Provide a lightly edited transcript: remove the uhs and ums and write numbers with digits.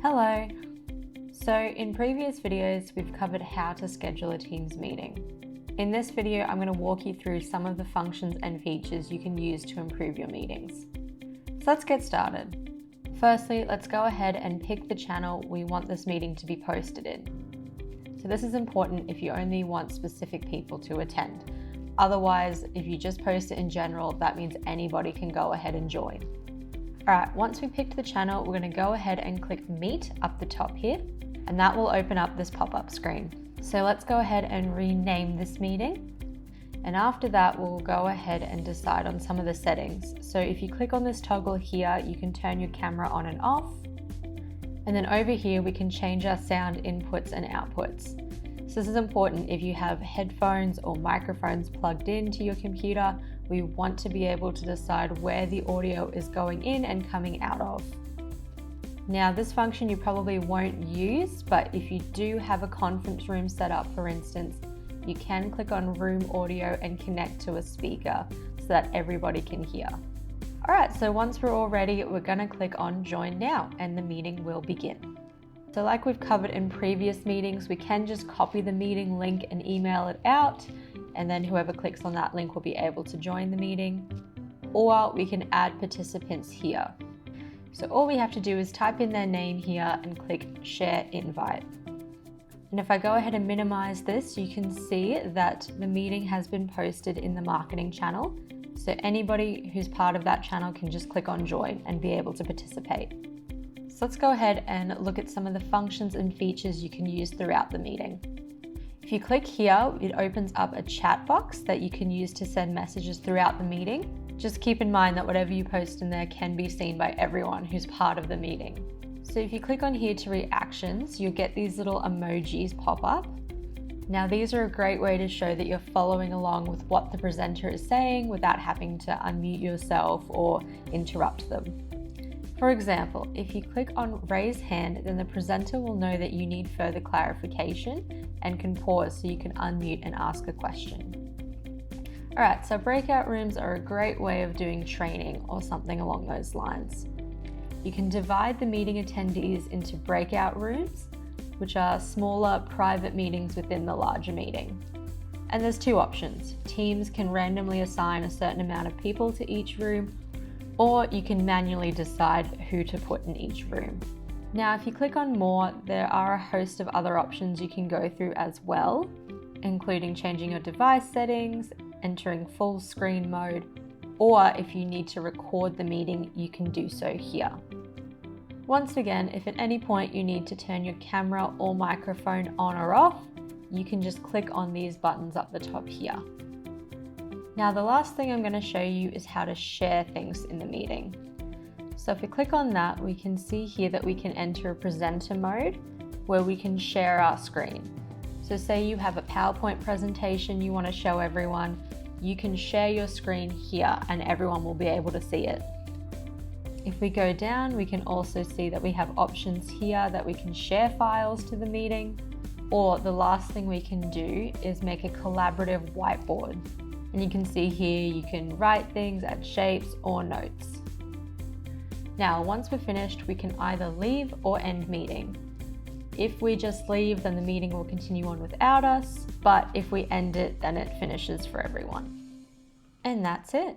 Hello. So in previous videos, we've covered how to schedule a Teams meeting. In this video, I'm going to walk you through some of the functions and features you can use to improve your meetings. So let's get started. Firstly, let's go ahead and pick the channel we want this meeting to be posted in. So this is important if you only want specific people to attend. Otherwise, if you just post it in general, that means anybody can go ahead and join. Alright, once we picked the channel, we're going to go ahead and click Meet up the top here, and that will open up this pop-up screen. So let's go ahead and rename this meeting. And after that, we'll go ahead and decide on some of the settings. So if you click on this toggle here, you can turn your camera on and off. And then over here, we can change our sound inputs and outputs. So this is important if you have headphones or microphones plugged into your computer. We want to be able to decide where the audio is going in and coming out of. Now, this function you probably won't use, but if you do have a conference room set up, for instance, you can click on Room Audio and connect to a speaker so that everybody can hear. All right, so once we're all ready, we're gonna click on Join Now and the meeting will begin. So like we've covered in previous meetings, we can just copy the meeting link and email it out, and then whoever clicks on that link will be able to join the meeting. Or we can add participants here. So all we have to do is type in their name here and click Share Invite. And if I go ahead and minimize this, you can see that the meeting has been posted in the marketing channel. So anybody who's part of that channel can just click on Join and be able to participate. So let's go ahead and look at some of the functions and features you can use throughout the meeting. If you click here, it opens up a chat box that you can use to send messages throughout the meeting. Just keep in mind that whatever you post in there can be seen by everyone who's part of the meeting. So if you click on here to reactions, you'll get these little emojis pop up. Now these are a great way to show that you're following along with what the presenter is saying without having to unmute yourself or interrupt them. For example, if you click on raise hand, then the presenter will know that you need further clarification and can pause so you can unmute and ask a question. All right, so breakout rooms are a great way of doing training or something along those lines. You can divide the meeting attendees into breakout rooms, which are smaller private meetings within the larger meeting. And there's two options. Teams can randomly assign a certain amount of people to each room, or you can manually decide who to put in each room. Now, if you click on more, there are a host of other options you can go through as well, including changing your device settings, entering full screen mode, or if you need to record the meeting, you can do so here. Once again, if at any point you need to turn your camera or microphone on or off, you can just click on these buttons up the top here. Now, the last thing I'm going to show you is how to share things in the meeting. So if we click on that, we can see here that we can enter a presenter mode where we can share our screen. So say you have a PowerPoint presentation you want to show everyone, you can share your screen here and everyone will be able to see it. If we go down, we can also see that we have options here that we can share files to the meeting, or the last thing we can do is make a collaborative whiteboard. And you can see here, you can write things, add shapes or notes. Now, once we're finished, we can either leave or end meeting. If we just leave, then the meeting will continue on without us, but if we end it, then it finishes for everyone. And that's it.